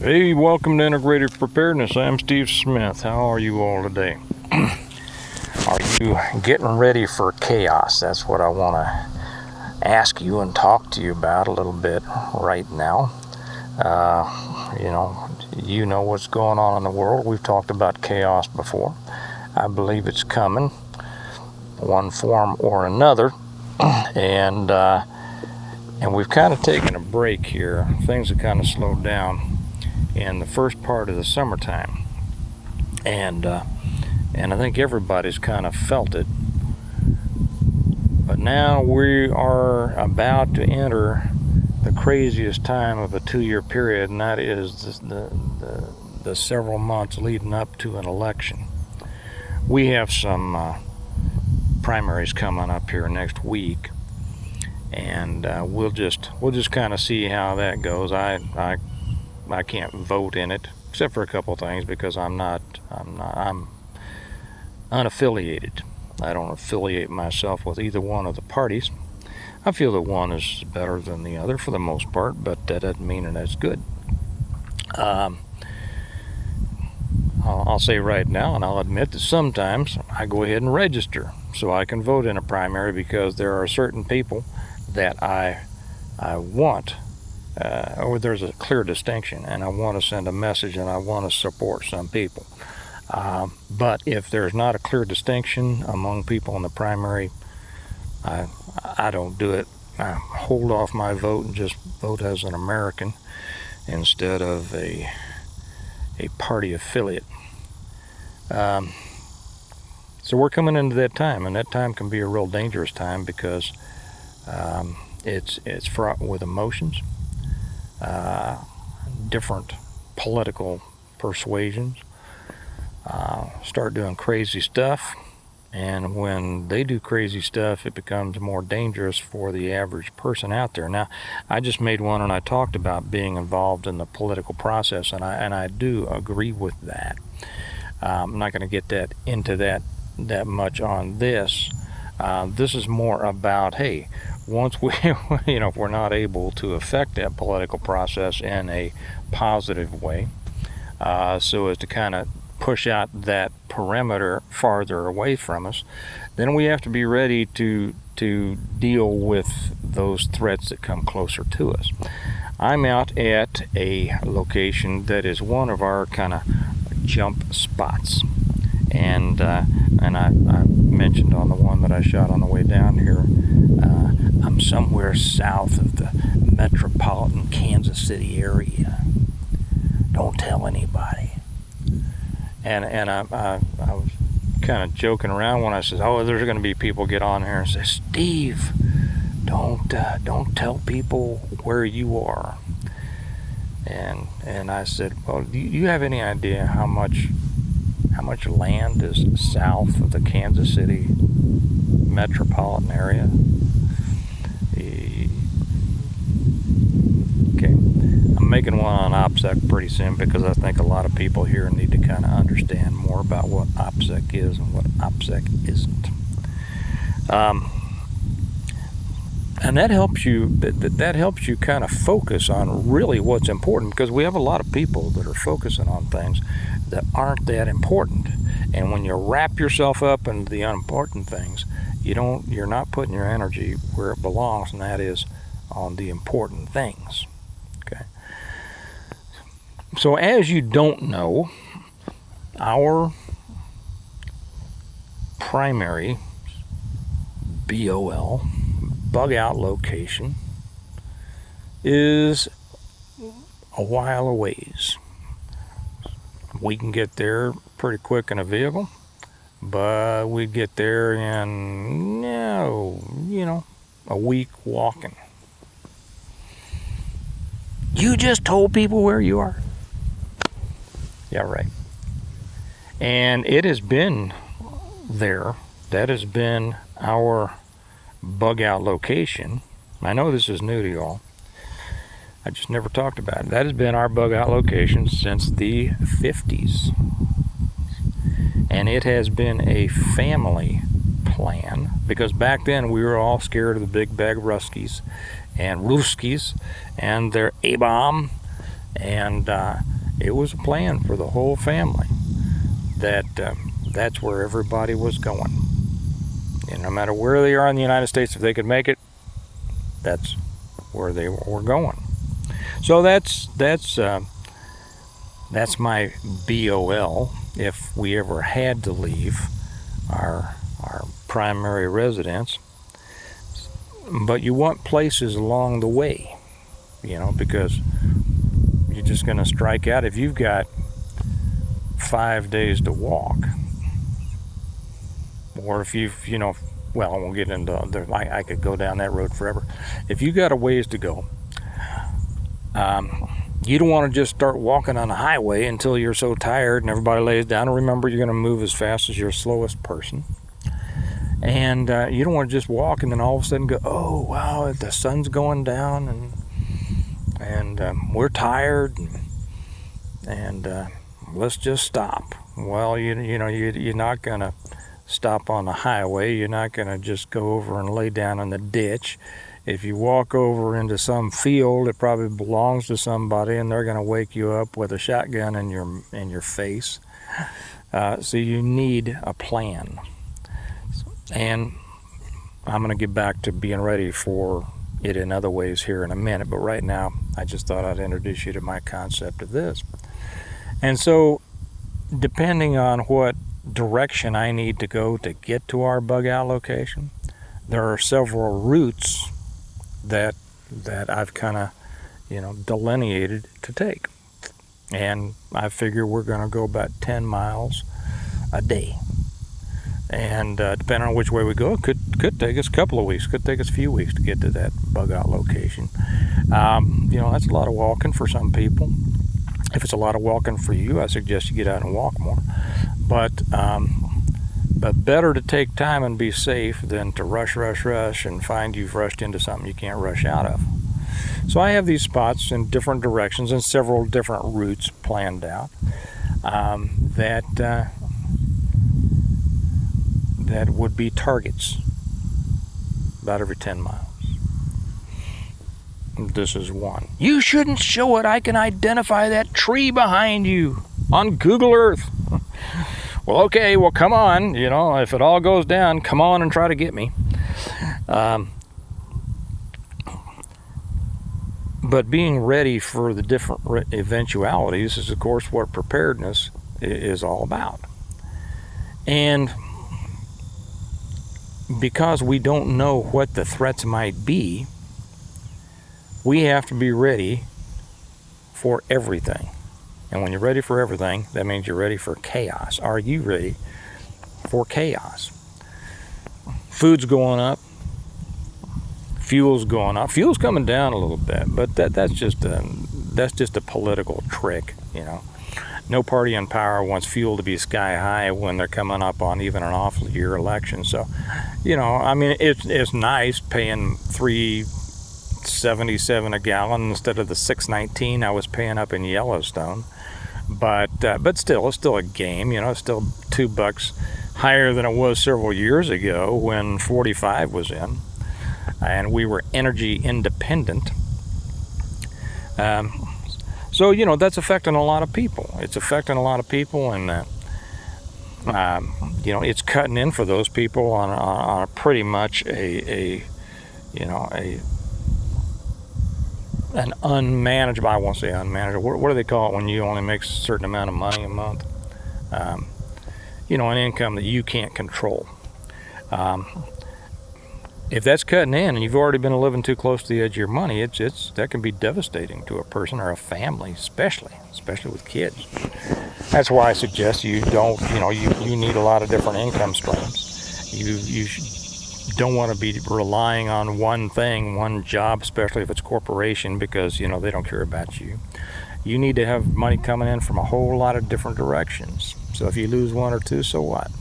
Hey, welcome to Integrated Preparedness. I'm Steve Smith. How are you all today? Are you getting ready for chaos? That's what I want to ask you and talk to you about a little bit right now. You know what's going on in the world. We've talked about chaos before. I believe it's coming, one form or another, and we've kind of taken a break here. Things have kind of slowed down in the first part of the summertime, and I think everybody's kind of felt it. But now we are about to enter the craziest time of a 2-year period, and that is the several months leading up to an election. We have some primaries coming up here next week, and we'll just kind of see how that goes. I can't vote in it, except for a couple things, because I'm unaffiliated. I don't affiliate myself with either one of the parties. I feel that one is better than the other for the most part, but that doesn't mean that it's good. I'll say right now, and I'll admit that sometimes I go ahead and register so I can vote in a primary, because there are certain people that I want, or there's a clear distinction, and I want to send a message and I want to support some people. But if there's not a clear distinction among people in the primary, I don't do it. I hold off my vote and just vote as an American instead of a party affiliate. So we're coming into that time, and that time can be a real dangerous time, because it's fraught with emotions, different political persuasions start doing crazy stuff, and when they do crazy stuff, it becomes more dangerous for the average person out there. Now, I just made one, and I talked about being involved in the political process, and I do agree with that. I'm not going to get into that much on this. This is more about, hey, once we, if we're not able to affect that political process in a positive way, so as to kind of push out that perimeter farther away from us, then we have to be ready to deal with those threats that come closer to us. I'm out at a location that is one of our kind of jump spots, and I mentioned on the one that I shot on the way down here, I'm somewhere south of the metropolitan Kansas City area. Don't tell anybody. And I was kind of joking around when I said, "Oh, there's going to be people get on here and say, Steve, don't tell people where you are." And I said, "Well, do you have any idea how much land is south of the Kansas City metropolitan area?" Okay, I'm making one on Opsec pretty soon, because I think a lot of people here need to kind of understand more about what Opsec is and what Opsec isn't. And that helps you. That helps you kind of focus on really what's important, because we have a lot of people that are focusing on things that aren't that important. And when you wrap yourself up into the unimportant things, you're not putting your energy where it belongs, and that is on the important things. Okay. So, as you don't know, our primary BOL, bug out location, is a while a ways. We can get there pretty quick in a vehicle, but we'd get there in a week walking. You just told people where you are? Yeah, right. And it has been there. That has been our bug out location. I know this is new to y'all. I just never talked about it. That has been our bug out location since the 50s. And it has been a family plan, because back then we were all scared of the big bag Ruskies and Ruskies and their A-bomb, and It was a plan for the whole family that that's where everybody was going. And no matter where they are in the United States, if they could make it, that's where they were going. So that's my BOL. If we ever had to leave our primary residence, but you want places along the way, because you're just going to strike out if you've got 5 days to walk, or if well, I won't get into I could go down that road forever. If you got a ways to go, you don't want to just start walking on the highway until you're so tired and everybody lays down. And remember, you're going to move as fast as your slowest person. And you don't want to just walk and then all of a sudden go, oh, wow, the sun's going down and we're tired and let's just stop. Well, you're not going to stop on the highway. You're not going to just go over and lay down in the ditch. If you walk over into some field, it probably belongs to somebody, and they're going to wake you up with a shotgun in your face. So you need a plan. And I'm going to get back to being ready for it in other ways here in a minute. But right now, I just thought I'd introduce you to my concept of this. And so, depending on what direction I need to go to get to our bug out location, there are several routes that I've kind of delineated to take, and I figure we're going to go about 10 miles a day, and depending on which way we go, it could take us a couple of weeks, could take us a few weeks to get to that bug out location. That's a lot of walking for some people. If it's a lot of walking for you, I suggest you get out and walk more. But better to take time and be safe than to rush and find you've rushed into something you can't rush out of. So I have these spots in different directions and several different routes planned out that would be targets about every 10 miles. This is one. You shouldn't show it. I can identify that tree behind you on Google Earth. Well, okay, well, come on, if it all goes down, come on and try to get me. But being ready for the different eventualities is, of course, what preparedness is all about. And because we don't know what the threats might be, we have to be ready for everything. And when you're ready for everything, that means you're ready for chaos. Are you ready for chaos? Food's going up. Fuel's going up. Fuel's coming down a little bit, but that's just a political trick, No party in power wants fuel to be sky high when they're coming up on even an off-year election. So, it's nice paying $3.77 a gallon instead of the $6.19 I was paying up in Yellowstone. But still, it's still a game. It's still $2 higher than it was several years ago when 45 was in, and we were energy independent. So that's affecting a lot of people. It's affecting a lot of people, and it's cutting in for those people on a pretty much an unmanageable, I won't say unmanageable, what do they call it when you only make a certain amount of money a month? An income that you can't control. If that's cutting in and you've already been living too close to the edge of your money, that can be devastating to a person or a family, especially with kids. That's why I suggest you don't, you need a lot of different income streams. You don't want to be relying on one thing, one job, especially if it's corporation, because they don't care about you. You need to have money coming in from a whole lot of different directions. So if you lose one or two, so what?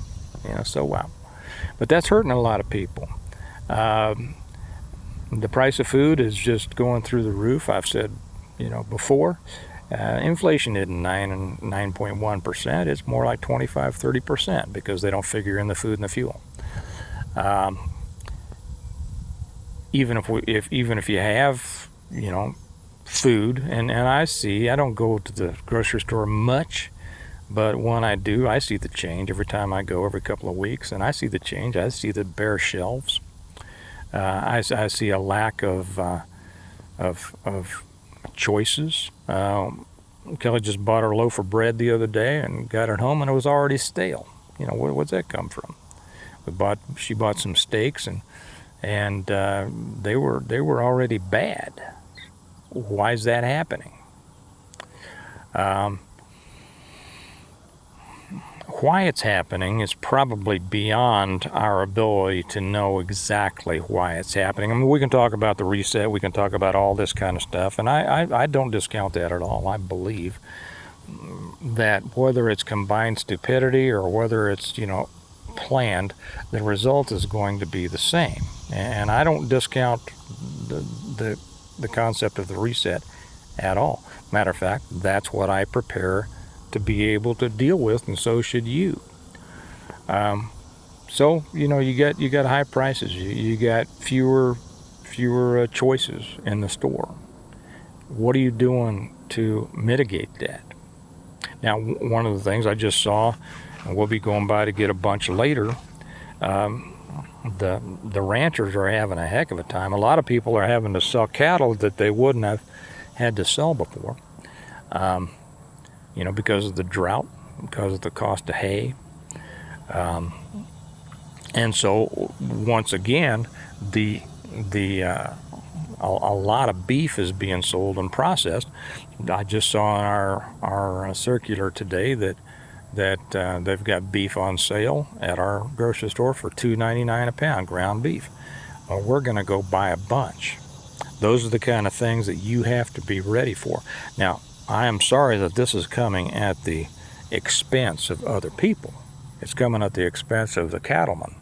So what? But that's hurting a lot of people. The price of food is just going through the roof. I've said, before, inflation isn't 9.1%. It's more like 25-30% because they don't figure in the food and the fuel. Even if you have, food, and I don't go to the grocery store much, but when I do, I see the change every time I go, every couple of weeks, and I see the change. I see the bare shelves. I see a lack of choices. Kelly just bought her a loaf of bread the other day and got it home, and it was already stale. You know, what's that come from? She bought some steaks, and they were already bad. Why is that happening? Why it's happening is probably beyond our ability to know exactly why it's happening. I mean, we can talk about the reset, we can talk about all this kind of stuff, and I don't discount that at all. I believe that whether it's combined stupidity or whether it's, planned, the result is going to be the same. And I don't discount the concept of the reset at all. Matter of fact, that's what I prepare to be able to deal with, and so should you. So you got high prices, you got fewer choices in the store. What are you doing to mitigate that? Now, one of the things I just saw, and we'll be going by to get a bunch later, the ranchers are having a heck of a time. A lot of people are having to sell cattle that they wouldn't have had to sell before, because of the drought, because of the cost of hay. And so once again, a lot of beef is being sold and processed. I just saw in our circular today that they've got beef on sale at our grocery store for $2.99 a pound, ground beef. Well, we're going to go buy a bunch. Those are the kind of things that you have to be ready for. Now, I am sorry that this is coming at the expense of other people. It's coming at the expense of the cattlemen.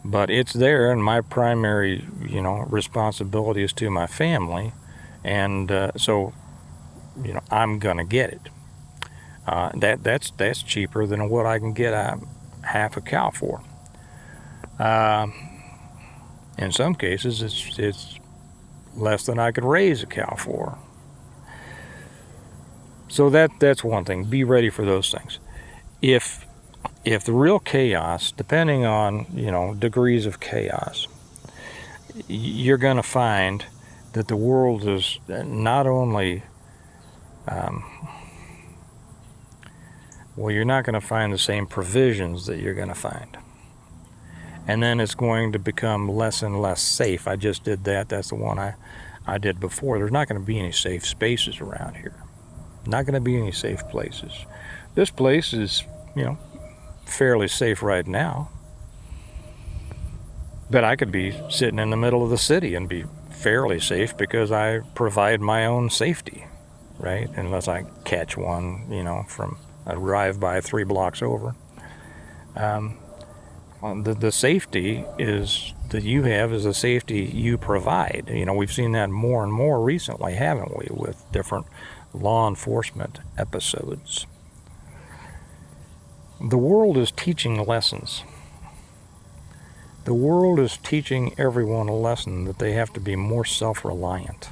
But it's there, and my primary, responsibility is to my family, and so, I'm gonna get it. That's cheaper than what I can get a half a cow for. In some cases, it's less than I could raise a cow for. So that's one thing. Be ready for those things. If the real chaos, depending on degrees of chaos, you're going to find that the world is not only you're not going to find the same provisions that you're going to find, and then it's going to become less and less safe. I just did that. That's the one I did before. There's not going to be any safe spaces around here. Not going to be any safe places. This place is fairly safe right now, but I could be sitting in the middle of the city and be fairly safe because I provide my own safety, right? Unless I catch one, from a drive-by 3 blocks over. The safety is that you have is a safety you provide. We've seen that more and more recently, haven't we, with different law enforcement episodes. The world is teaching lessons. The world is teaching everyone a lesson that they have to be more self-reliant.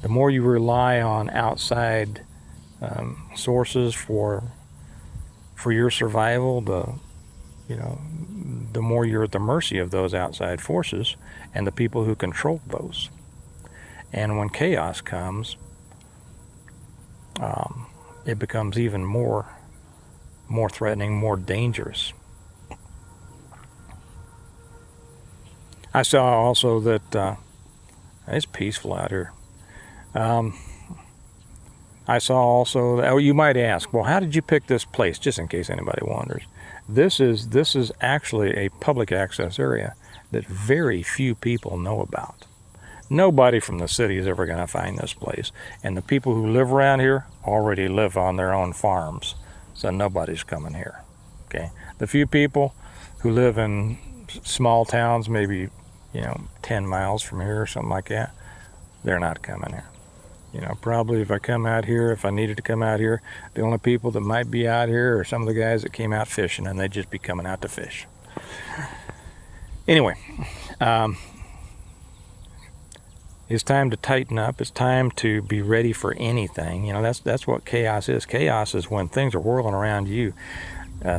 The more you rely on outside sources for your survival, the more you're at the mercy of those outside forces and the people who control those. And when chaos comes, it becomes even more threatening, more dangerous. I saw also that it's peaceful out here. I saw also, you might ask, well, how did you pick this place? Just in case anybody wonders. This is actually a public access area that very few people know about. Nobody from the city is ever going to find this place. And the people who live around here already live on their own farms. So nobody's coming here. Okay. The few people who live in small towns, maybe 10 miles from here or something like that, they're not coming here. Probably if I needed to come out here, the only people that might be out here are some of the guys that came out fishing, and they'd just be coming out to fish. Anyway, It's time to tighten up. It's time to be ready for anything. You know, that's what chaos is. Chaos is when things are whirling around you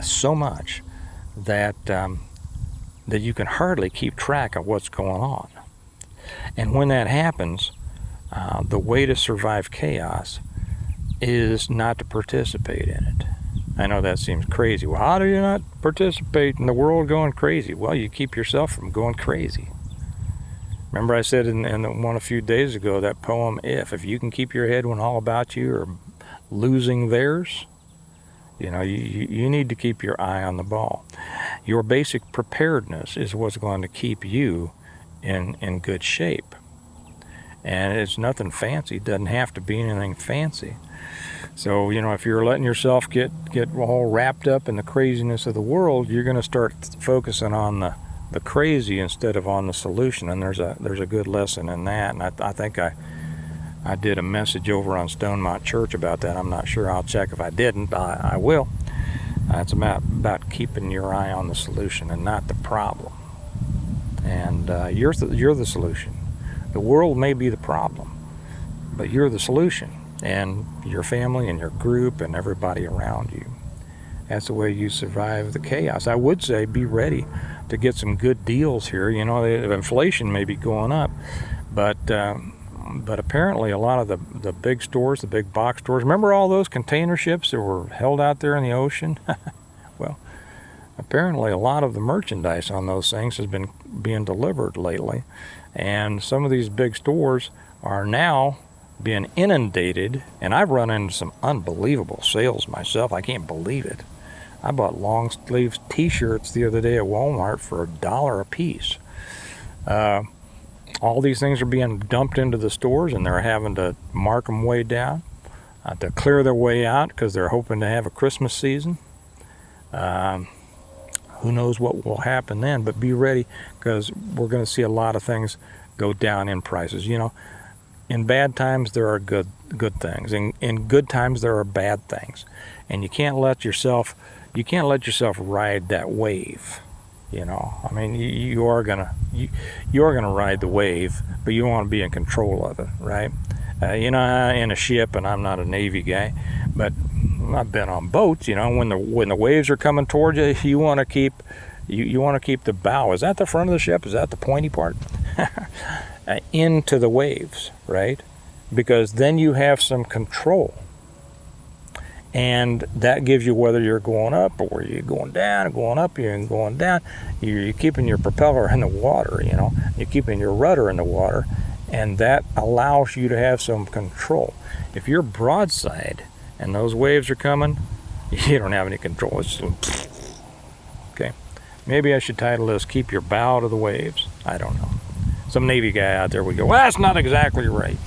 so much that that you can hardly keep track of what's going on. And when that happens, the way to survive chaos is not to participate in it. I know that seems crazy. Well, how do you not participate in the world going crazy? Well, you keep yourself from going crazy. Remember I said in the one a few days ago, that poem, if you can keep your head when all about you are losing theirs, you know, you need to keep your eye on the ball. Your basic preparedness is what's going to keep you in good shape. And it's nothing fancy. It doesn't have to be anything fancy. So, you know, if you're letting yourself get all wrapped up in the craziness of the world, you're going to start focusing on the crazy instead of on the solution. And there's a good lesson in that. And I think I did a message over on Stonemont Church about that. I'm not sure. I'll check if I didn't. I will. It's about keeping your eye on the solution and not the problem. And you're the solution. The world may be the problem, but you're the solution. And your family and your group and everybody around you. That's the way you survive the chaos. I would say be ready to get some good deals here. You know, the inflation may be going up, but apparently a lot of the big stores, the big box stores, remember all those container ships that were held out there in the ocean? Well, apparently a lot of the merchandise on those things has been being delivered lately, and some of these big stores are now being inundated, and I've run into some unbelievable sales myself. I can't believe it. I bought long sleeve t-shirts the other day at Walmart for $1 a piece. All these things are being dumped into the stores, and they're having to mark them way down to clear their way out because they're hoping to have a Christmas season. Who knows what will happen then, but be ready, because we're going to see a lot of things go down in prices. You know, in bad times there are good things. In good times there are bad things, and you can't let yourself ride that wave. You know, I mean, you are gonna ride the wave, but you want to be in control of it, right? You know, in a ship, and I'm not a Navy guy, but I've been on boats. You know, when the waves are coming towards you, you want to keep the bow. Is that the front of the ship? Is that the pointy part? Into the waves, right? Because then you have some control, and that gives you whether you're going up or you're going down, going up, you're going down. You're keeping your propeller in the water, you know. You're keeping your rudder in the water, and that allows you to have some control. If you're broadside and those waves are coming, you don't have any control. It's just, okay. Maybe I should title this "Keep Your Bow to the Waves." I don't know. Some Navy guy out there would go, well, that's not exactly right.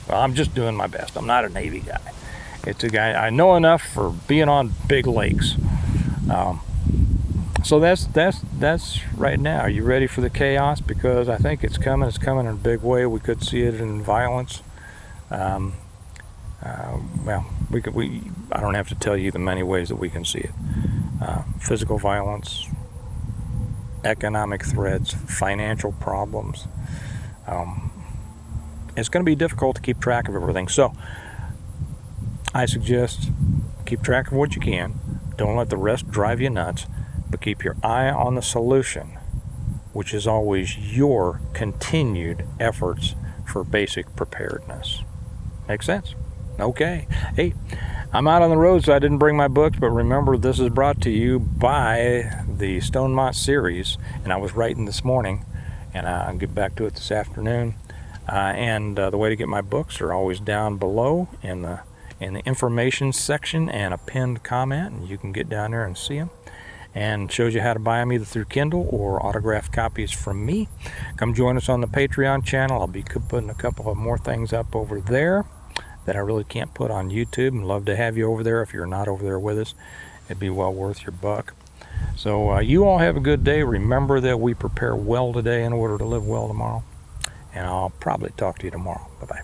Well, I'm just doing my best. I'm not a Navy guy. It's a guy I know enough for being on big lakes. So that's right now. Are you ready for the chaos? Because I think it's coming. It's coming in a big way. We could see it in violence. Well, I don't have to tell you the many ways that we can see it. Physical violence, economic threats, financial problems. It's going to be difficult to keep track of everything. So I suggest keep track of what you can. Don't let the rest drive you nuts, but keep your eye on the solution, which is always your continued efforts for basic preparedness. Make sense? Okay. Hey, I'm out on the road, so I didn't bring my books, but remember, this is brought to you by the Stonemont series, and I was writing this morning, and I'll get back to it this afternoon. And the way to get my books are always down below in the information section, and a pinned comment, and you can get down there and see them. And shows you how to buy them either through Kindle or autographed copies from me. Come join us on the Patreon channel. I'll be putting a couple of more things up over there that I really can't put on YouTube. I'd love to have you over there. If you're not over there with us, it'd be well worth your buck. So you all have a good day. Remember that we prepare well today in order to live well tomorrow. And I'll probably talk to you tomorrow. Bye-bye.